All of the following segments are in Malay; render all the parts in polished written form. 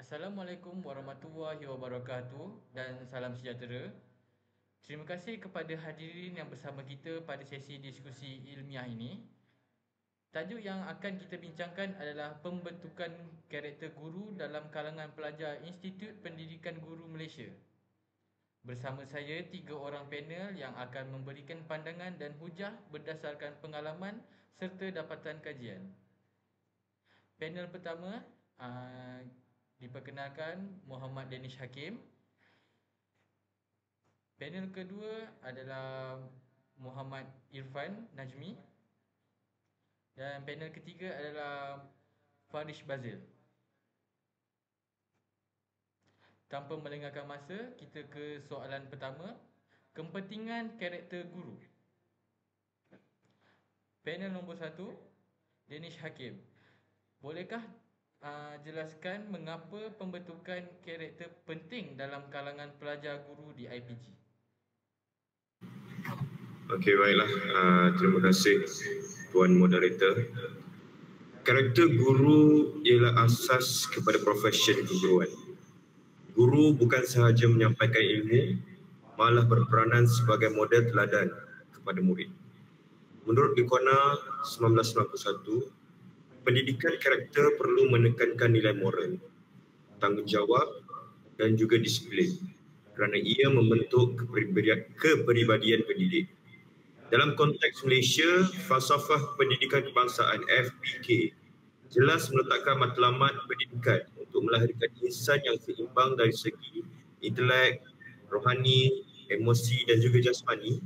Assalamualaikum warahmatullahi wabarakatuh dan salam sejahtera. Terima kasih kepada hadirin yang bersama kita pada sesi diskusi ilmiah ini. Tajuk yang akan kita bincangkan adalah pembentukan karakter guru dalam kalangan pelajar Institut Pendidikan Guru Malaysia. Bersama saya 3 orang panel yang akan memberikan pandangan dan hujah berdasarkan pengalaman serta dapatan kajian. Panel pertama diperkenalkan Muhammad Danish Hakim. Panel kedua adalah Muhammad Irfan Najmi. Dan panel ketiga adalah Farish Bazil. Tanpa melengahkan masa, kita ke soalan pertama. Kepentingan karakter guru. Panel nombor 1, Danish Hakim. Bolehkah jelaskan mengapa pembentukan karakter penting dalam kalangan pelajar guru di IPG? Okey, baiklah. Terima kasih Tuan Moderator. Karakter guru ialah asas kepada profesi keguruan. Guru bukan sahaja menyampaikan ilmu, malah berperanan sebagai model teladan kepada murid. Menurut Likona 1991, pendidikan karakter perlu menekankan nilai moral, tanggungjawab dan juga disiplin kerana ia membentuk kepribadian pendidik. Dalam konteks Malaysia, falsafah pendidikan kebangsaan FPK jelas meletakkan matlamat pendidikan untuk melahirkan insan yang seimbang dari segi intelek, rohani, emosi dan juga jasmani.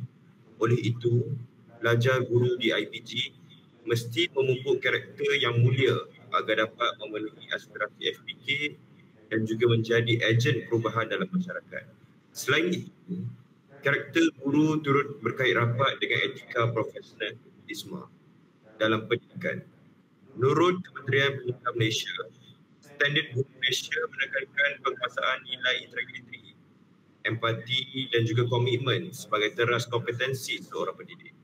Oleh itu, pelajar guru di IPG mesti memupuk karakter yang mulia agar dapat memenuhi aspirasi FPK dan juga menjadi ejen perubahan dalam masyarakat. Selain itu, karakter guru turut berkait rapat dengan etika profesional ISMA dalam pendidikan. Menurut Kementerian Pendidikan Malaysia, Standard Guru Malaysia menekankan penguasaan nilai integriti, empati dan juga komitmen sebagai teras kompetensi seorang pendidik.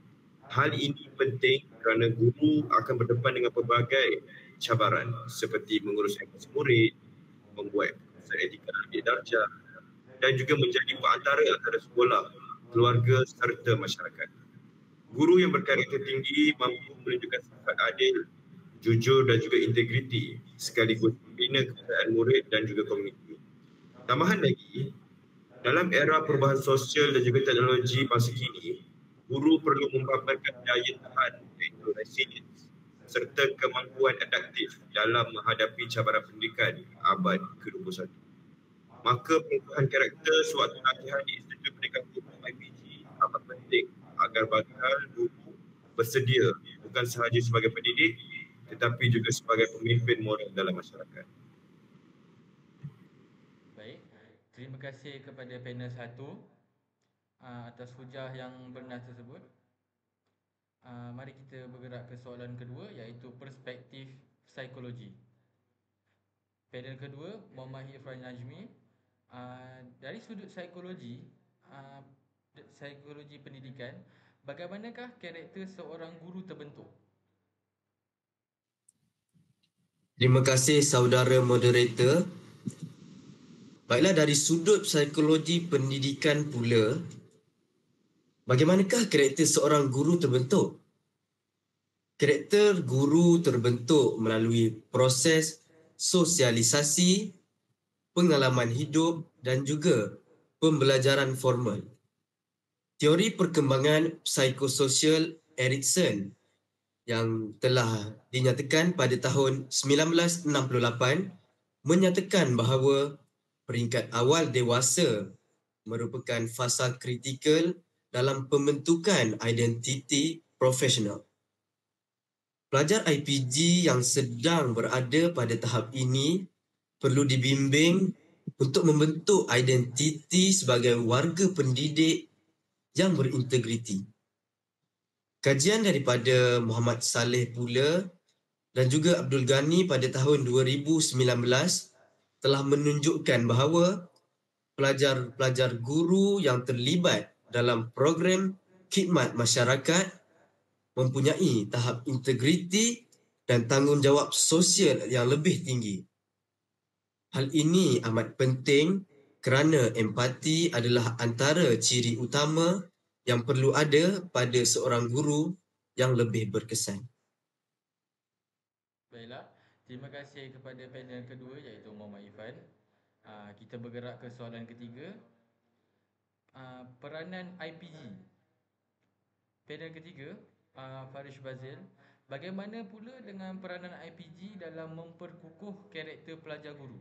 Hal ini penting kerana guru akan berdepan dengan pelbagai cabaran seperti mengurus emosi murid, membuat keputusan etika lebih darjah dan juga menjadi perantara antara sekolah, keluarga serta masyarakat. Guru yang berkarakter tinggi mampu menunjukkan sifat adil, jujur dan juga integriti sekaligus membina kepercayaan murid dan juga komuniti. Tambahan lagi, dalam era perubahan sosial dan juga teknologi masa kini, guru perlu memamerkan daya tahan iaitu resilience serta kemampuan adaptif dalam menghadapi cabaran pendidikan abad ke-21. Maka pengukuhan karakter sewaktu latihan di Institut Pendidikan Guru IPG amat penting agar bakal guru bersedia bukan sahaja sebagai pendidik tetapi juga sebagai pemimpin moral dalam masyarakat. Baik, terima kasih kepada panel 1 atas hujah yang benar tersebut. Mari kita bergerak ke soalan kedua iaitu perspektif psikologi. Panel kedua, Muhammad Irfan Najmi. Dari sudut psikologi pendidikan, bagaimanakah karakter seorang guru terbentuk? Terima kasih saudara moderator. Baiklah, dari sudut psikologi pendidikan pula, bagaimanakah karakter seorang guru terbentuk? Karakter guru terbentuk melalui proses sosialisasi, pengalaman hidup dan juga pembelajaran formal. Teori perkembangan psikososial Erikson yang telah dinyatakan pada tahun 1968 menyatakan bahawa peringkat awal dewasa merupakan fasa kritikal dalam pembentukan identiti profesional. Pelajar IPG yang sedang berada pada tahap ini perlu dibimbing untuk membentuk identiti sebagai warga pendidik yang berintegriti. Kajian daripada Muhammad Saleh pula dan juga Abdul Ghani pada tahun 2019 telah menunjukkan bahawa pelajar-pelajar guru yang terlibat dalam program khidmat masyarakat mempunyai tahap integriti dan tanggungjawab sosial yang lebih tinggi. Hal ini amat penting kerana empati adalah antara ciri utama yang perlu ada pada seorang guru yang lebih berkesan. Baiklah, terima kasih kepada panel kedua iaitu Muhammad Irfan. Kita bergerak ke soalan ketiga. Peranan IPG. Panel ketiga, Farish Bazil. Bagaimana pula dengan peranan IPG dalam memperkukuh karakter pelajar guru?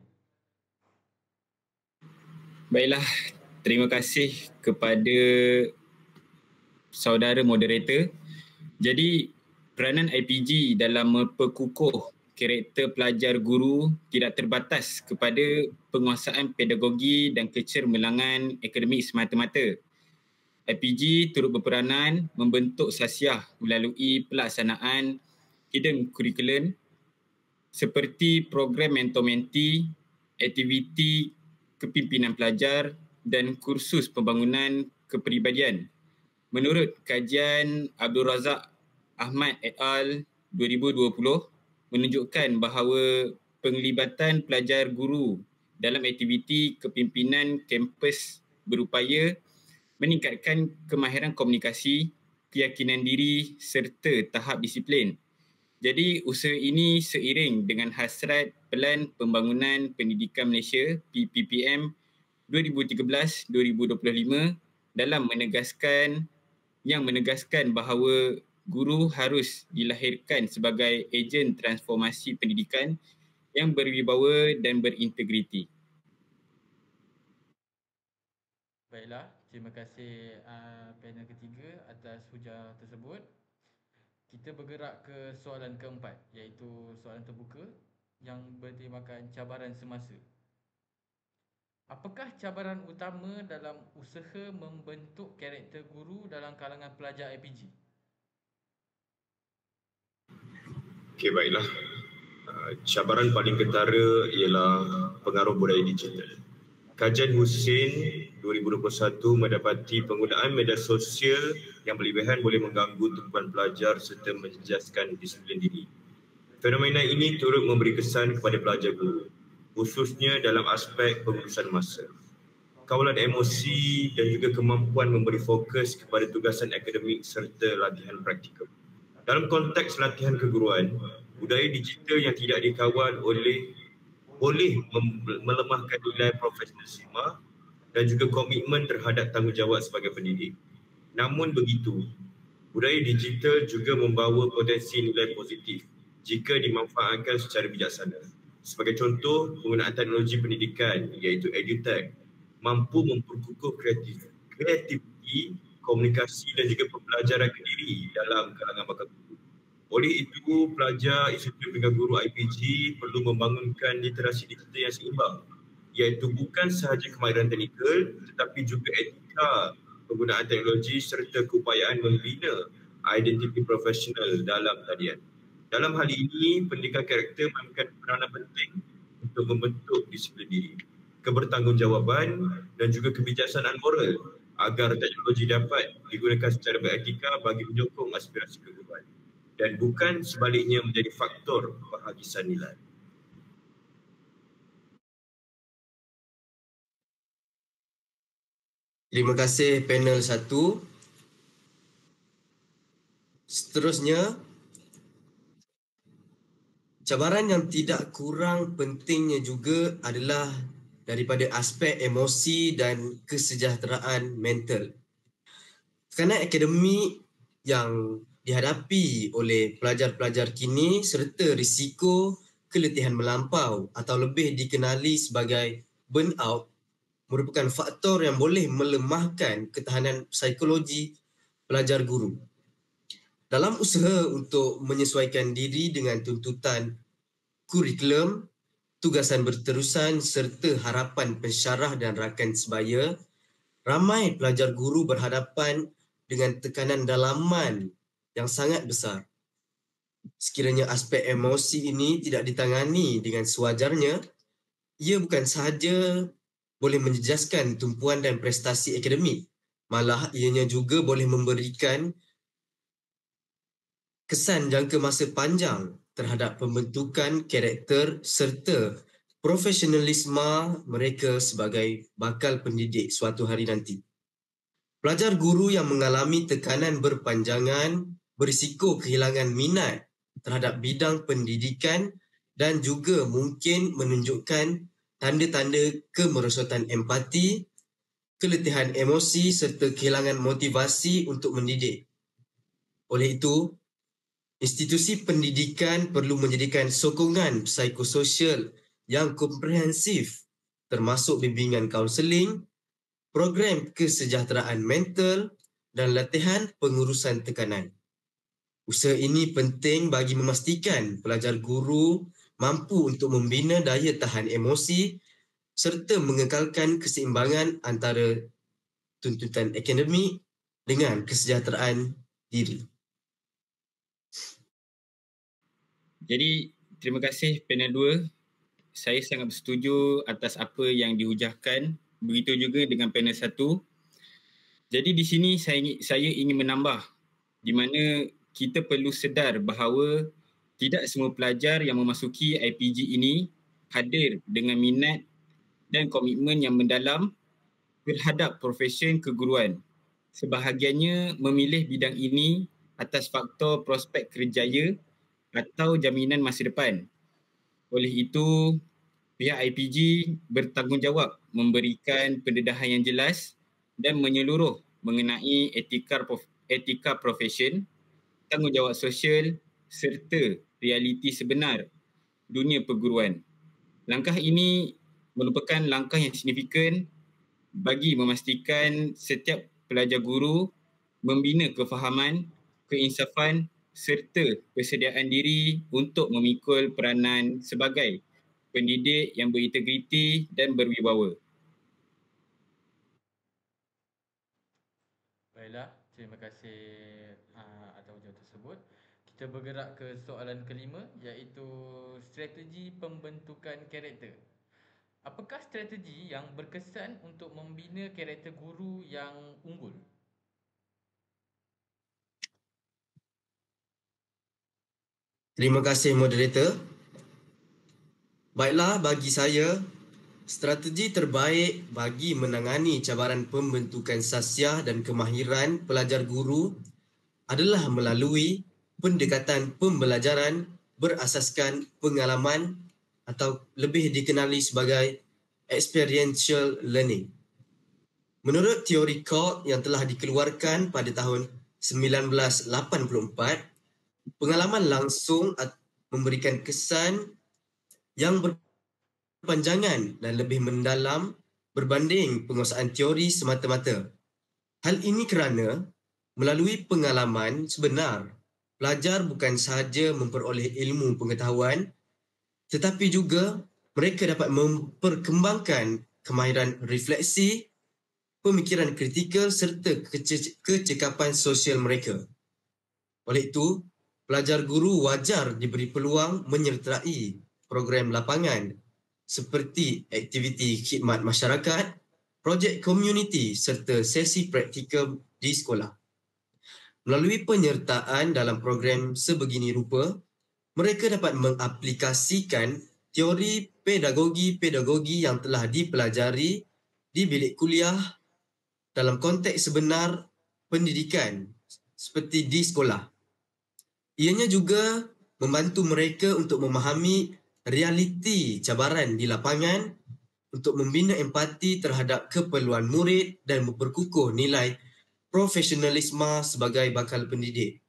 Baiklah, terima kasih kepada saudara moderator. Jadi, peranan IPG dalam memperkukuh karakter pelajar guru tidak terbatas kepada penguasaan pedagogi dan kecermelangan akademik semata-mata. IPG turut berperanan membentuk sasiah melalui pelaksanaan hidden curriculum seperti program mentor-mentee, aktiviti kepimpinan pelajar dan kursus pembangunan kepribadian. Menurut kajian Abdul Razak Ahmad et al. 2020 menunjukkan bahawa penglibatan pelajar guru dalam aktiviti kepimpinan kampus berupaya meningkatkan kemahiran komunikasi, keyakinan diri serta tahap disiplin. Jadi usaha ini seiring dengan hasrat Pelan Pembangunan Pendidikan Malaysia PPPM 2013-2025 dalam menegaskan bahawa guru harus dilahirkan sebagai ejen transformasi pendidikan yang berwibawa dan berintegriti. Baiklah, terima kasih panel ketiga atas hujah tersebut. Kita bergerak ke soalan keempat iaitu soalan terbuka yang bertemakan cabaran semasa. Apakah cabaran utama dalam usaha membentuk karakter guru dalam kalangan pelajar IPG? Okey, baiklah. Cabaran paling ketara ialah pengaruh budaya digital. Kajian Hussein 2021 mendapati penggunaan media sosial yang berlebihan boleh mengganggu tumpuan pelajar serta menjejaskan disiplin diri. Fenomena ini turut memberi kesan kepada pelajar guru, khususnya dalam aspek pengurusan masa, kawalan emosi dan juga kemampuan memberi fokus kepada tugasan akademik serta latihan praktikal. Dalam konteks latihan keguruan, budaya digital yang tidak dikawal boleh melemahkan nilai profesionalisme dan juga komitmen terhadap tanggungjawab sebagai pendidik. Namun begitu, budaya digital juga membawa potensi nilai positif jika dimanfaatkan secara bijaksana. Sebagai contoh, penggunaan teknologi pendidikan iaitu EduTech mampu memperkukuh kreativiti, komunikasi dan juga pembelajaran kediri dalam kalangan bakal guru. Oleh itu, pelajar Institut Pendidikan Guru IPG perlu membangunkan literasi digital yang seimbang, iaitu bukan sahaja kemahiran teknikal tetapi juga etika penggunaan teknologi serta keupayaan membina identiti profesional dalam talian. Dalam hal ini, pendidikan karakter memainkan peranan penting untuk membentuk disiplin diri, kebertanggungjawaban dan juga kebijaksanaan moral agar teknologi dapat digunakan secara beretika bagi menyokong aspirasi keguruan dan bukan sebaliknya menjadi faktor penghabisan nilai. Terima kasih panel 1. Seterusnya, cabaran yang tidak kurang pentingnya juga adalah daripada aspek emosi dan kesejahteraan mental. Tekanan akademik yang dihadapi oleh pelajar-pelajar kini serta risiko keletihan melampau atau lebih dikenali sebagai burnout merupakan faktor yang boleh melemahkan ketahanan psikologi pelajar guru. Dalam usaha untuk menyesuaikan diri dengan tuntutan kurikulum, tugasan berterusan serta harapan pensyarah dan rakan sebaya, ramai pelajar guru berhadapan dengan tekanan dalaman yang sangat besar. Sekiranya aspek emosi ini tidak ditangani dengan sewajarnya, ia bukan sahaja boleh menjejaskan tumpuan dan prestasi akademik, malah ianya juga boleh memberikan kesan jangka masa panjang terhadap pembentukan karakter serta profesionalisme mereka sebagai bakal pendidik suatu hari nanti. Pelajar guru yang mengalami tekanan berpanjangan berisiko kehilangan minat terhadap bidang pendidikan dan juga mungkin menunjukkan tanda-tanda kemerosotan empati, keletihan emosi serta kehilangan motivasi untuk mendidik. Oleh itu, institusi pendidikan perlu menyediakan sokongan psikososial yang komprehensif termasuk bimbingan kaunseling, program kesejahteraan mental dan latihan pengurusan tekanan. Usaha ini penting bagi memastikan pelajar guru mampu untuk membina daya tahan emosi serta mengekalkan keseimbangan antara tuntutan akademik dengan kesejahteraan diri. Jadi, terima kasih panel 2. Saya sangat bersetuju atas apa yang dihujahkan. Begitu juga dengan panel 1. Jadi di sini saya ingin menambah di mana kita perlu sedar bahawa tidak semua pelajar yang memasuki IPG ini hadir dengan minat dan komitmen yang mendalam terhadap profesen keguruan. Sebahagiannya memilih bidang ini atas faktor prospek kerjaya atau jaminan masa depan. Oleh itu, pihak IPG bertanggungjawab memberikan pendedahan yang jelas dan menyeluruh mengenai etika profesen, tanggungjawab sosial serta realiti sebenar dunia perguruan. Langkah ini merupakan langkah yang signifikan bagi memastikan setiap pelajar guru membina kefahaman, keinsafan serta persediaan diri untuk memikul peranan sebagai pendidik yang berintegriti dan berwibawa. Baiklah, terima kasih atas ucapan tersebut. Kita bergerak ke soalan kelima iaitu strategi pembentukan karakter. Apakah strategi yang berkesan untuk membina karakter guru yang unggul? Terima kasih moderator. Baiklah, bagi saya, strategi terbaik bagi menangani cabaran pembentukan sasiah dan kemahiran pelajar guru adalah melalui pendekatan pembelajaran berasaskan pengalaman atau lebih dikenali sebagai experiential learning. Menurut teori Colt yang telah dikeluarkan pada tahun 1984, pengalaman langsung memberikan kesan yang berpanjangan dan lebih mendalam berbanding penguasaan teori semata-mata. Hal ini kerana melalui pengalaman sebenar, pelajar bukan sahaja memperoleh ilmu pengetahuan tetapi juga mereka dapat memperkembangkan kemahiran refleksi, pemikiran kritikal serta kecekapan sosial mereka. Oleh itu, pelajar guru wajar diberi peluang menyertai program lapangan seperti aktiviti khidmat masyarakat, projek komuniti serta sesi praktikal di sekolah. Melalui penyertaan dalam program sebegini rupa, mereka dapat mengaplikasikan teori pedagogi yang telah dipelajari di bilik kuliah dalam konteks sebenar pendidikan seperti di sekolah. Ianya juga membantu mereka untuk memahami realiti cabaran di lapangan untuk membina empati terhadap keperluan murid dan memperkukuh nilai profesionalisme sebagai bakal pendidik.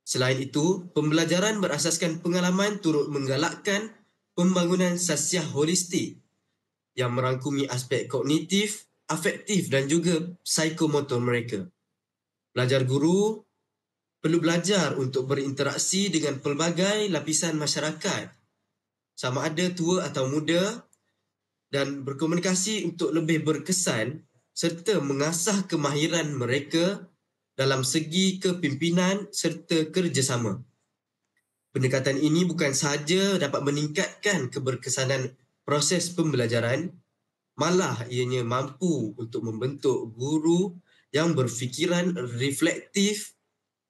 Selain itu, pembelajaran berasaskan pengalaman turut menggalakkan pembangunan sasiah holistik yang merangkumi aspek kognitif, afektif dan juga psikomotor mereka. Pelajar guru perlu belajar untuk berinteraksi dengan pelbagai lapisan masyarakat, sama ada tua atau muda, dan berkomunikasi untuk lebih berkesan serta mengasah kemahiran mereka dalam segi kepimpinan serta kerjasama. Pendekatan ini bukan sahaja dapat meningkatkan keberkesanan proses pembelajaran, malah ianya mampu untuk membentuk guru yang berfikiran reflektif,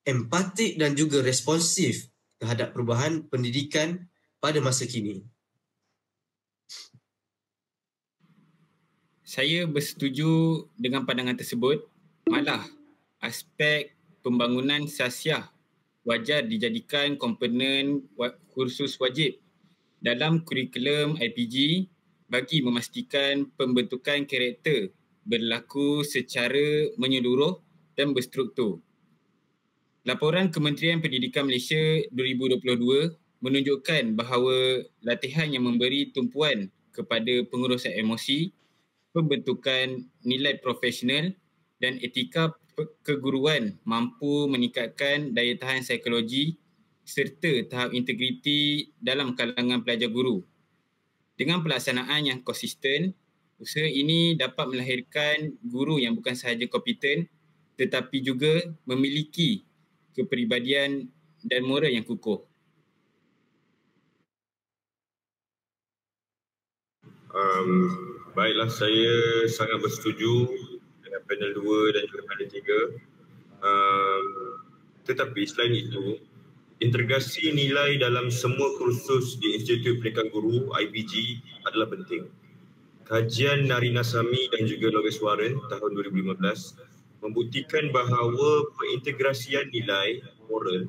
empatik dan juga responsif terhadap perubahan pendidikan pada masa kini. Saya bersetuju dengan pandangan tersebut. Malah, aspek pembangunan sasiah wajar dijadikan komponen kursus wajib dalam kurikulum IPG bagi memastikan pembentukan karakter berlaku secara menyeluruh dan berstruktur. Laporan Kementerian Pendidikan Malaysia 2022 menunjukkan bahawa latihan yang memberi tumpuan kepada pengurusan emosi, pembentukan nilai profesional dan etika keguruan mampu meningkatkan daya tahan psikologi serta tahap integriti dalam kalangan pelajar guru. Dengan pelaksanaan yang konsisten, usaha ini dapat melahirkan guru yang bukan sahaja kompeten tetapi juga memiliki kepribadian dan moral yang kukuh. Baiklah, saya sangat bersetuju dengan panel 2 dan juga panel 3. Tetapi selain itu, integrasi nilai dalam semua kursus di Institut Pendidikan Guru IPG adalah penting. Kajian Narina Sami dan juga Lovis Warren tahun 2015 membuktikan bahawa pengintegrasian nilai moral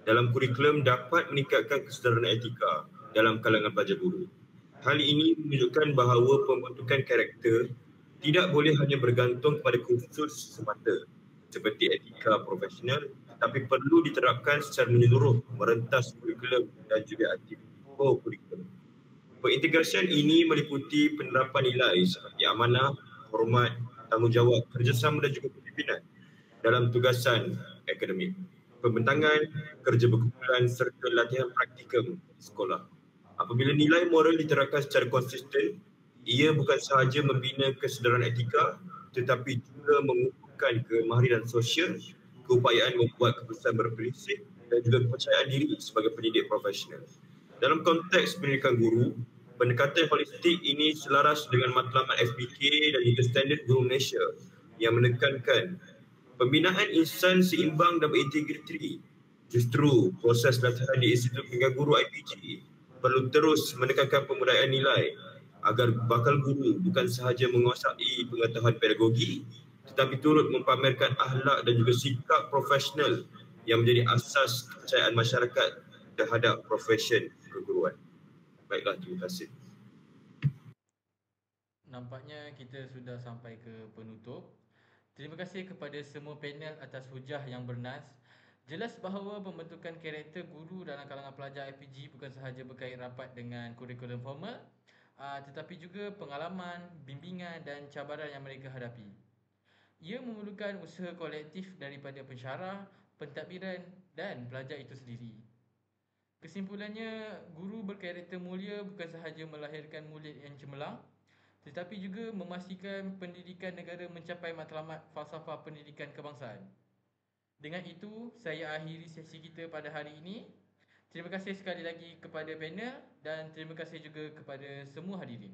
dalam kurikulum dapat meningkatkan kesedaran etika dalam kalangan pelajar guru. Hal ini menunjukkan bahawa pembentukan karakter tidak boleh hanya bergantung kepada kursus semata seperti etika profesional, tetapi perlu diterapkan secara menyeluruh merentas kurikulum dan juga aktiviti kurikulum. Pengintegrasian ini meliputi penerapan nilai seperti amanah, hormat, tanggungjawab, kerjasama dan juga kepimpinan dalam tugasan akademik, pembentangan, kerja berkumpulan serta latihan praktikum di sekolah. Apabila nilai moral diterapkan secara konsisten, ia bukan sahaja membina kesedaran etika tetapi juga mengukuhkan kemahiran sosial, keupayaan membuat keputusan berprinsip dan juga kepercayaan diri sebagai pendidik profesional. Dalam konteks pendidikan guru, pendekatan holistik ini selaras dengan matlamat FBK dan juga standard guru Malaysia yang menekankan pembinaan insan seimbang dan berintegriti. Justru proses latihan di Institut Pendidikan Guru IPG perlu terus menekankan pembudayaan nilai agar bakal guru bukan sahaja menguasai pengetahuan pedagogi tetapi turut mempamerkan akhlak dan juga sikap profesional yang menjadi asas kepercayaan masyarakat terhadap profesion keguruan. Baiklah, terima kasih. Nampaknya kita sudah sampai ke penutup. Terima kasih kepada semua panel atas hujah yang bernas. Jelas bahawa pembentukan karakter guru dalam kalangan pelajar IPG bukan sahaja berkait rapat dengan kurikulum formal, tetapi juga pengalaman, bimbingan dan cabaran yang mereka hadapi. Ia memerlukan usaha kolektif daripada pensyarah, pentadbiran dan pelajar itu sendiri. Kesimpulannya, guru berkarakter mulia bukan sahaja melahirkan murid yang cemerlang, tetapi juga memastikan pendidikan negara mencapai matlamat falsafah pendidikan kebangsaan. Dengan itu, saya akhiri sesi kita pada hari ini. Terima kasih sekali lagi kepada panel dan terima kasih juga kepada semua hadirin.